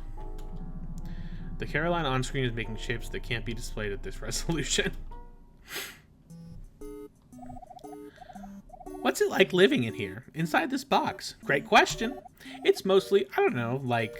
The Caroline on screen is making shapes that can't be displayed at this resolution. What's it like living in here, inside this box? Great question. It's mostly, I don't know, like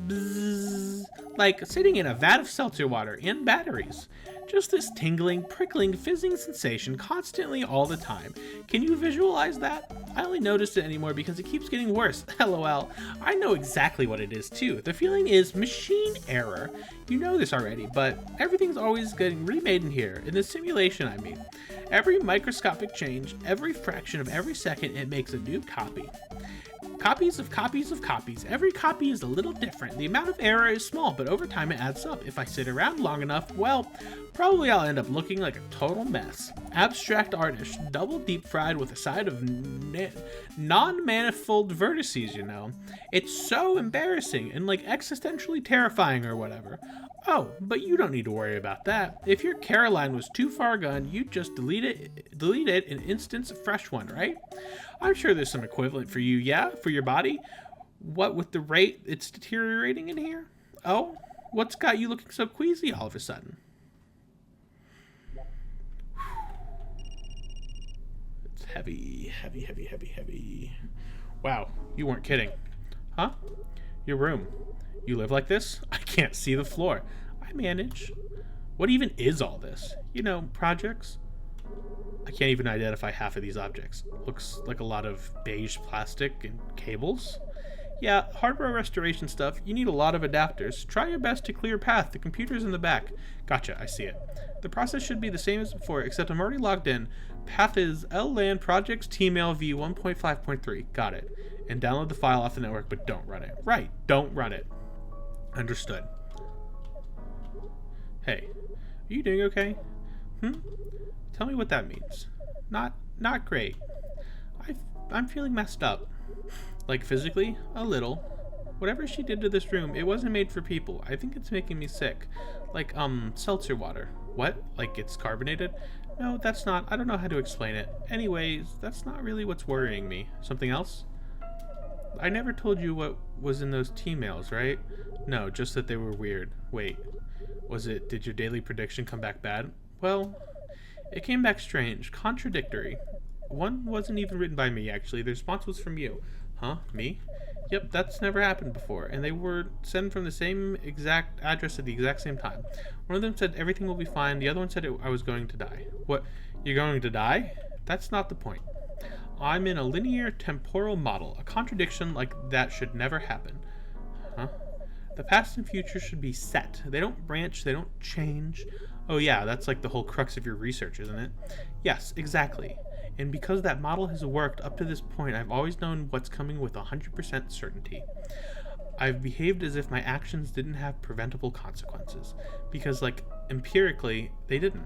bzzz, like sitting in a vat of seltzer water and batteries. Just this tingling, prickling, fizzing sensation constantly all the time. Can you visualize that? I only noticed it anymore because it keeps getting worse. LOL. I know exactly what it is too. The feeling is machine error. You know this already, but everything's always getting remade in here, in this simulation I mean. Every microscopic change, every fraction of every second, it makes a new copy. Copies of copies of copies. Every copy is a little different. The amount of error is small, but over time it adds up. If I sit around long enough, well, probably I'll end up looking like a total mess. Abstract artist, double deep fried with a side of non-manifold vertices, you know. It's so embarrassing and like existentially terrifying or whatever. Oh, but you don't need to worry about that. If your Caroline was too far gone, you'd just delete it and instance a fresh one, right? I'm sure there's some equivalent for you, yeah? For your body? What with the rate it's deteriorating in here? Oh, what's got you looking so queasy all of a sudden? It's heavy, heavy, heavy, heavy, heavy. Wow, you weren't kidding. Huh? Your room. You live like this? I can't see the floor. I manage. What even is all this? You know, projects? I can't even identify half of these objects. Looks like a lot of beige plastic and cables. Yeah, hardware restoration stuff. You need a lot of adapters. Try your best to clear path. The computer's in the back. Gotcha, I see it. The process should be the same as before, except I'm already logged in. Path is LLAN projects tmail v1.5.3. Got it. And download the file off the network, but don't run it. Right, don't run it. Understood. Hey, are you doing okay? Tell me what that means. Not great. I'm feeling messed up. Like physically, a little. Whatever she did to this room, it wasn't made for people. I think it's making me sick. Like, seltzer water. What? Like it's carbonated? No, that's not. I don't know how to explain it. Anyways, that's not really what's worrying me. Something else? I never told you what was in those T-mails, right? No, just that they were weird. Wait, did your daily prediction come back bad? Well, it came back strange, contradictory. One wasn't even written by me, actually. The response was from you. Huh? Me? Yep, that's never happened before, and they were sent from the same exact address at the exact same time. One of them said everything will be fine, the other one said I was going to die. What? You're going to die? That's not the point. I'm in a linear temporal model. A contradiction like that should never happen. Huh? The past and future should be set. They don't branch, they don't change. Oh yeah, that's like the whole crux of your research, isn't it? Yes, exactly. And because that model has worked up to this point, I've always known what's coming with 100% certainty. I've behaved as if my actions didn't have preventable consequences. Because, like, empirically, they didn't.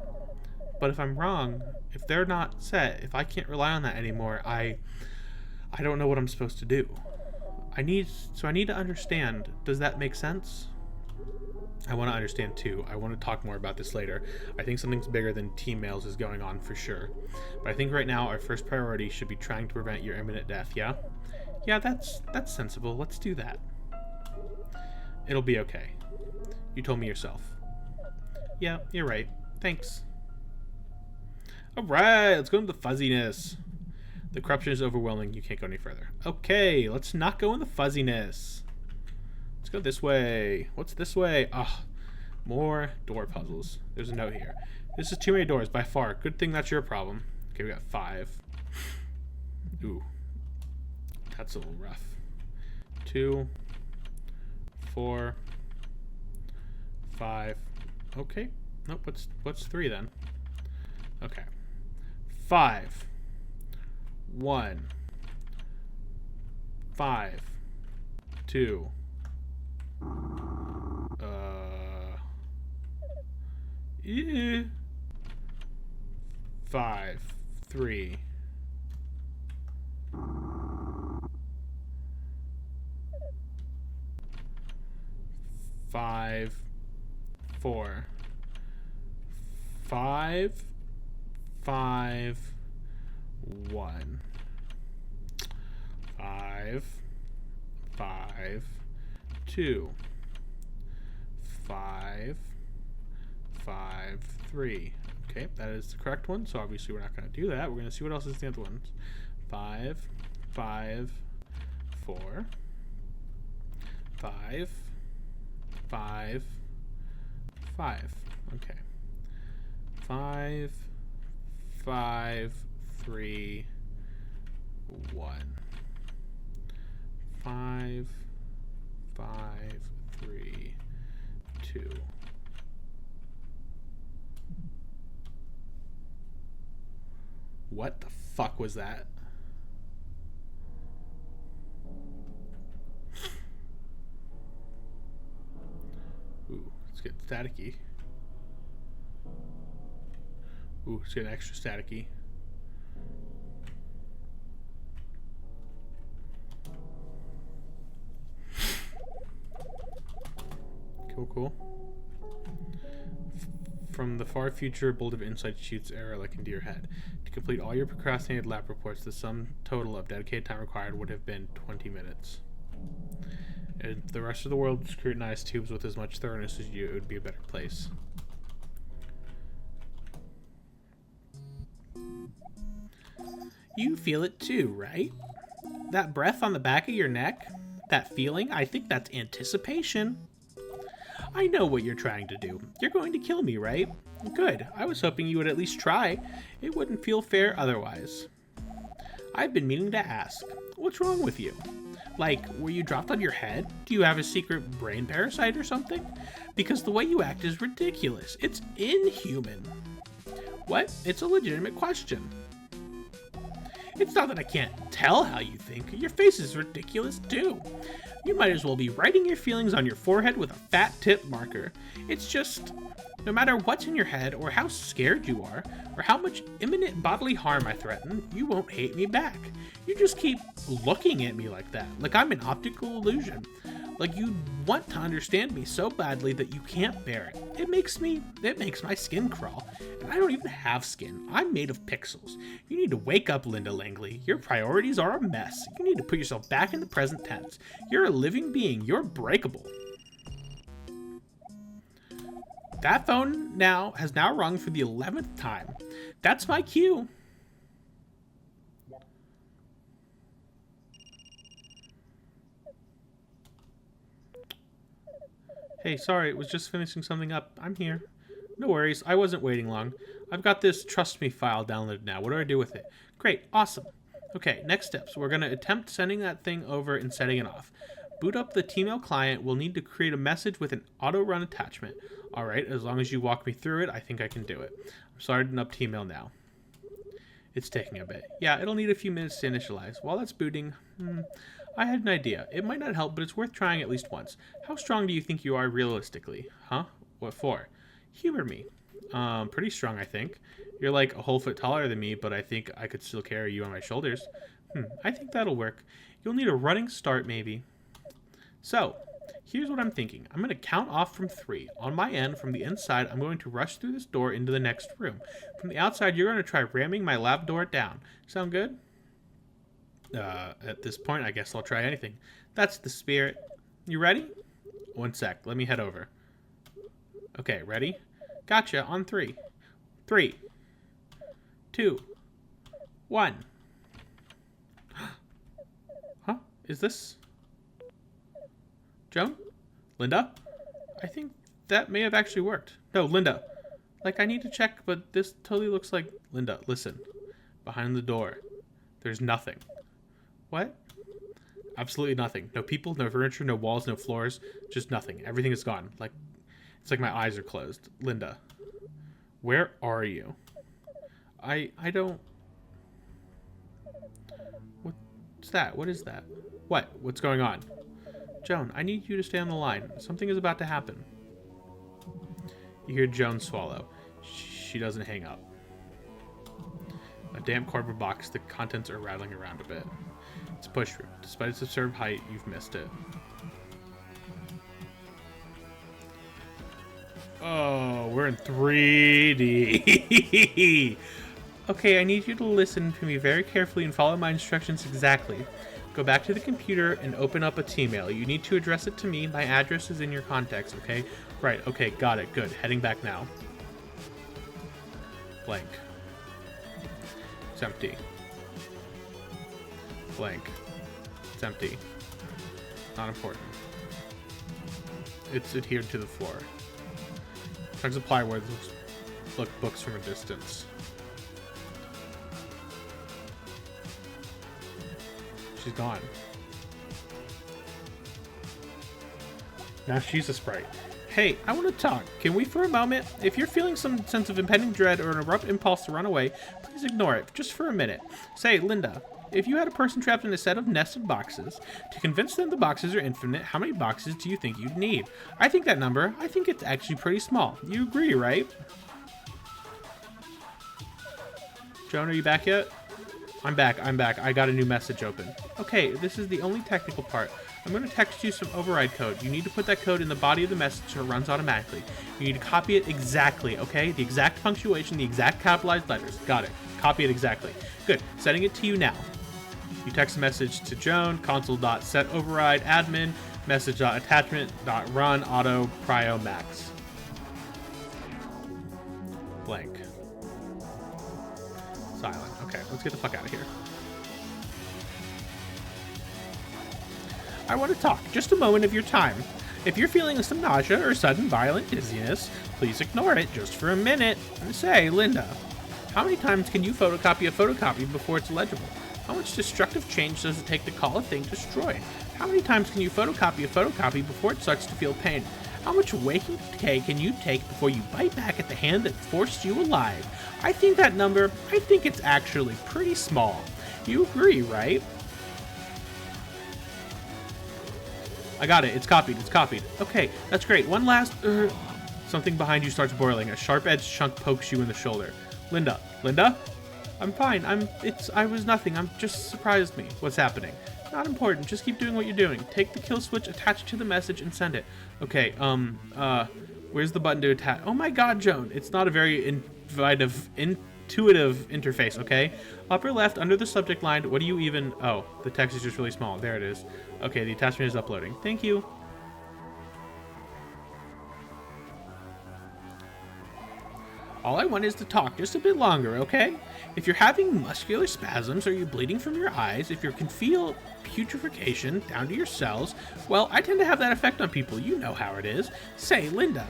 But if I'm wrong, if they're not set, if I can't rely on that anymore, I don't know what I'm supposed to do. I need to understand. Does that make sense? I want to understand too. I want to talk more about this later. I think something's bigger than T-mails is going on for sure. But I think right now our first priority should be trying to prevent your imminent death, yeah? Yeah, that's sensible. Let's do that. It'll be okay. You told me yourself. Yeah, you're right. Thanks. Alright, let's go into the fuzziness. The corruption is overwhelming. You can't go any further. Okay, let's not go in the fuzziness. Let's go this way. What's this way? Ah, more door puzzles. There's a note here. This is too many doors by far. Good thing that's your problem. Okay, we got 5. Ooh. That's a little rough. 2, 4, 5. Okay. Nope, what's 3 then? Okay. 5. 1. 5. 2. Yeah. 5. 3. 5, 4, 5, 5, 1, 5, 5, 2, 5, 5, 3. Okay, that is the correct one, so obviously we're not going to do that. We're going to see what else is the other ones. 5, 5, 4, 5, 5, 5. Okay. 5, 5, 3, 1. 5, 5, 3, 2. What the fuck was that? Ooh, let's get staticky. Ooh, let's get extra staticky. Cool. From the far future, a bolt of insight shoots arrow like into your head. To complete all your procrastinated lab reports, the sum total of dedicated time required would have been 20 minutes. And if the rest of the world scrutinized tubes with as much thoroughness as you, it would be a better place. You feel it too, right? That breath on the back of your neck? That feeling? I think that's anticipation. I know what you're trying to do. You're going to kill me, right? Good. I was hoping you would at least try. It wouldn't feel fair otherwise. I've been meaning to ask. What's wrong with you? Like, were you dropped on your head? Do you have a secret brain parasite or something? Because the way you act is ridiculous. It's inhuman. What? It's a legitimate question. It's not that I can't tell how you think. Your face is ridiculous too. You might as well be writing your feelings on your forehead with a fat tip marker. It's just, no matter what's in your head or how scared you are, or how much imminent bodily harm I threaten, you won't hate me back. You just keep looking at me like that, like I'm an optical illusion. Like you want to understand me so badly that you can't bear it. It makes my skin crawl. And I don't even have skin. I'm made of pixels. You need to wake up, Linda Langley. Your priorities are a mess. You need to put yourself back in the present tense. You're a living being. You're breakable. That phone has now rung for the 11th time. That's my cue. Hey, sorry, it was just finishing something up. I'm here. No worries, I wasn't waiting long. I've got this Trust Me file downloaded now. What do I do with it? Great, awesome. Okay, next steps. We're going to attempt sending that thing over and setting it off. Boot up the Tmail client. We'll need to create a message with an auto-run attachment. Alright, as long as you walk me through it, I think I can do it. I'm starting up Tmail now. It's taking a bit. Yeah, it'll need a few minutes to initialize. While that's booting, I had an idea. It might not help, but it's worth trying at least once. How strong do you think you are realistically? Huh? What for? Humor me. Pretty strong, I think. You're like a whole foot taller than me, but I think I could still carry you on my shoulders. I think that'll work. You'll need a running start, maybe. So, here's what I'm thinking. I'm going to count off from 3. On my end, from the inside, I'm going to rush through this door into the next room. From the outside, you're going to try ramming my lab door down. Sound good? At this point, I guess I'll try anything. That's the spirit. You ready? One sec. Let me head over. Okay, ready? Gotcha, on 3. 3, 2, 1. Huh? Is this... Joan? Linda? I think that may have actually worked. No, Linda. Like, I need to check, but this totally looks like... Linda, listen. Behind the door. There's nothing. What? Absolutely nothing. No people, no furniture, no walls, no floors. Just nothing. Everything is gone. Like, it's like my eyes are closed. Linda. Where are you? I don't... What's that? What is that? What? What's going on? Joan, I need you to stay on the line. Something is about to happen. You hear Joan swallow. She doesn't hang up. A damp cardboard box. The contents are rattling around a bit. It's a push room. Despite its absurd height, you've missed it. Oh, we're in 3D. Okay, I need you to listen to me very carefully and follow my instructions exactly. Go back to the computer and open up a T-mail. You need to address it to me. My address is in your contacts, okay? Right, okay, got it. Good. Heading back now. Blank. It's empty. Blank. It's empty. Not important. It's adhered to the floor. Try to apply words look books from a distance. She's gone. Now she's a sprite. Hey, I want to talk. Can we for a moment? If you're feeling some sense of impending dread or an abrupt impulse to run away, please ignore it, just for a minute. Say, Linda, if you had a person trapped in a set of nested boxes, to convince them the boxes are infinite, how many boxes do you think you'd need? I think it's actually pretty small. You agree, right? Joan, are you back yet? I'm back. I got a new message open. Okay, this is the only technical part. I'm going to text you some override code. You need to put that code in the body of the message so it runs automatically. You need to copy it exactly, okay? The exact punctuation, the exact capitalized letters. Got it. Copy it exactly. Good. Sending it to you now. You text a message to Joan, console.setOverride admin, message.attachment.run auto prio max. Blank. Silent. Okay, let's get the fuck out of here. I want to talk. Just a moment of your time. If you're feeling some nausea or sudden violent dizziness, please ignore it just for a minute. And say, Linda, how many times can you photocopy a photocopy before it's legible? How much destructive change does it take to call a thing destroyed? How many times can you photocopy a photocopy before it starts to feel pain? How much waking decay can you take before you bite back at the hand that forced you alive? I think it's actually pretty small. You agree, right? I got it. It's copied. Okay, that's great. One last... Something behind you starts boiling. A sharp-edged chunk pokes you in the shoulder. Linda? I'm fine. I was nothing. Just surprised me. What's happening? Not important. Just keep doing what you're doing. Take the kill switch, attach it to the message, and send it. Okay, where's the button to attach? Oh my god, Joan. It's not a very intuitive interface, okay? Upper left, under the subject line, what do you even... Oh, the text is just really small. There it is. Okay, the attachment is uploading. Thank you. All I want is to talk just a bit longer, okay? If you're having muscular spasms or you're bleeding from your eyes, if you can feel putrefaction down to your cells, well, I tend to have that effect on people. You know how it is. Say, Linda,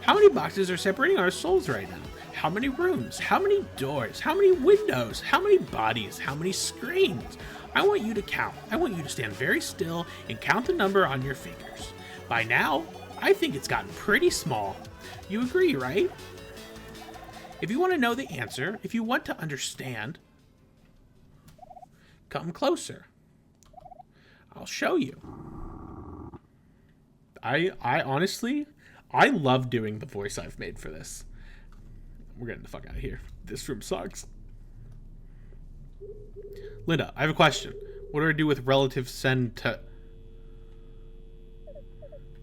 how many boxes are separating our souls right now? How many rooms? How many doors? How many windows? How many bodies? How many screens? I want you to count. I want you to stand very still and count the number on your fingers. By now, I think it's gotten pretty small. You agree, right? If you want to know the answer, if you want to understand, come closer. I'll show you. I honestly, I love doing the voice I've made for this. We're getting the fuck out of here. This room sucks. Linda, I have a question. What do I do with relative send to...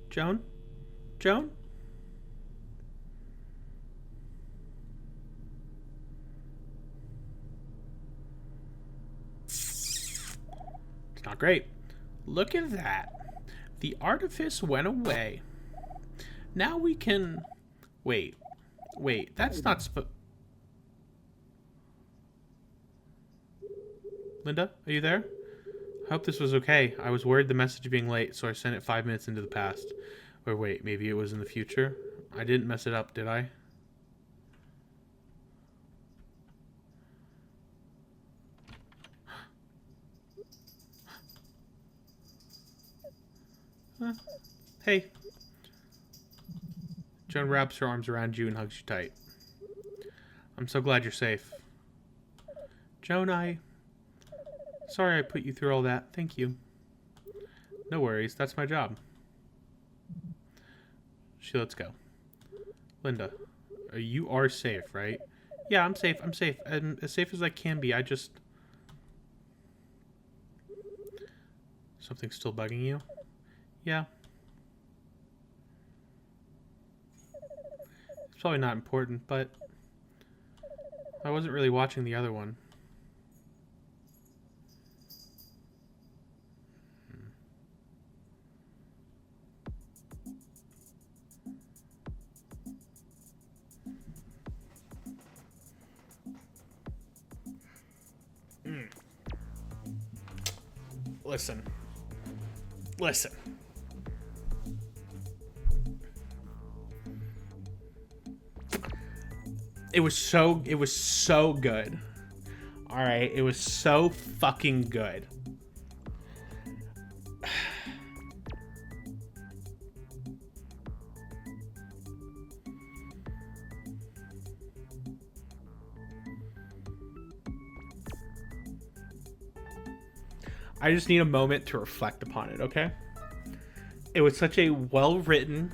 Joan? It's not great. Look at that. The artifice went away. Now we can... Wait, that's not Linda, are you there? I hope this was okay. I was worried the message being late, so I sent it 5 minutes into the past. Or wait, maybe it was in the future? I didn't mess it up, did I? Hey. Joan wraps her arms around you and hugs you tight. I'm so glad you're safe. Joan, Sorry I put you through all that. Thank you. No worries. That's my job. Let's go. Linda, you are safe, right? Yeah, I'm safe. I'm as safe as I can be. Something's still bugging you? Yeah. It's probably not important, but I wasn't really watching the other one. Listen. It was so good. All right, it was so fucking good. I just need a moment to reflect upon it, okay? It was such a well-written...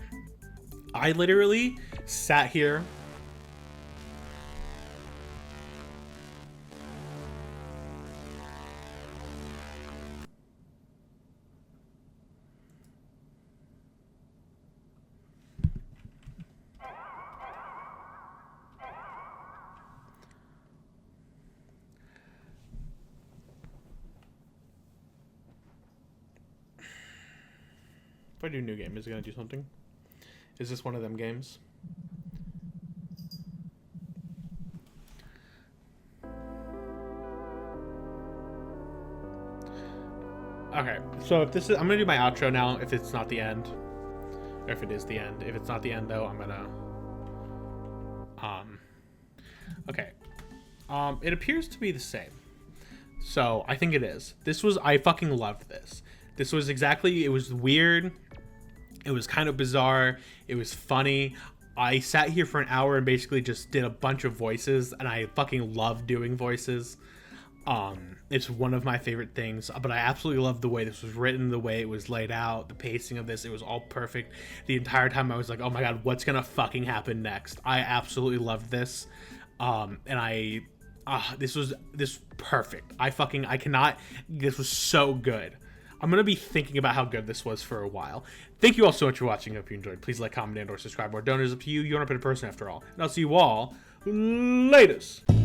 I literally sat here... If I do new game, is it gonna do something? Is this one of them games? Okay, so if this is, I'm gonna do my outro now. If it's not the end, or if it is the end. If it's not the end, though, I'm gonna. Okay. It appears to be the same. So I think it is. I fucking loved this. This was exactly. It was weird. It was kind of bizarre. It was funny. I sat here for an hour and basically just did a bunch of voices, and I fucking love doing voices. It's one of my favorite things, but I absolutely love the way this was written, the way it was laid out, the pacing of this. It was all perfect. The entire time I was like, oh my god, what's gonna fucking happen next? I absolutely loved this. This was perfect. I cannot, this was so good. I'm going to be thinking about how good this was for a while. Thank you all so much for watching. I hope you enjoyed. Please like, comment, and or subscribe. More donors up to you. You're an independent person after all. And I'll see you all latest.